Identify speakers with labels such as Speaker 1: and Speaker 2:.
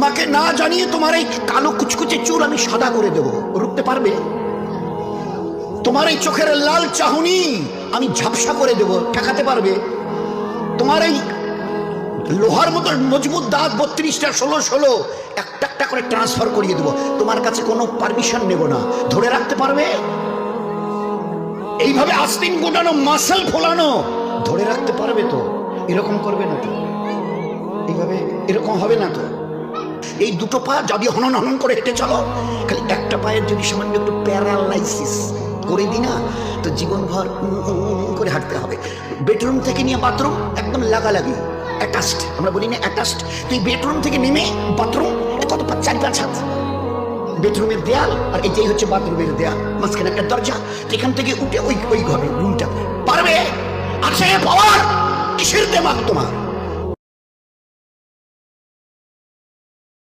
Speaker 1: তোমাকে না জানিয়ে তোমার এই কালো কুচকুচে চুল আমি সাদা করে দেব, রুখতে পারবে? তোমার এই চোখের লাল চাহনি আমি ঝাপসা করে দেব, ঠেকাতে পারবে? তোমার এই লোহার মতো মজবুত দাঁত 32টা 16 একটা একটা করে ট্রান্সফার করিয়ে দেবো, তোমার কাছে কোনো পারমিশন নেব না, ধরে রাখতে পারবে? এইভাবে আস্তিন গোটানো, মাসল ফোলানো, ধরে রাখতে পারবে তো? এরকম করবে না তো? এইভাবে এরকম হবে না তো? এই দুটো পা যদি হনন হনন করে হেঁটে চলো, খালি একটা পায়ের যদি সামান্য একটু প্যারালাইসিস করে দিই না, তো জীবনভর করে হাঁটতে হবে। বেডরুম থেকে নিয়ে বাথরুম একদম লাগালাগি, অ্যাটাচড, আমরা বলি না অ্যাটাচড। তুই বেডরুম থেকে নেমে বাথরুম কত 4-5 হাত, বেডরুমের দেয়াল আর এটাই হচ্ছে বাথরুমের দেয়াল, মাঝখানে একটা দরজা, এখান থেকে উঠে ওই ঘরে রুমটা পারবে? আছে পাওয়ার? কিসের দেমাগ তোমার?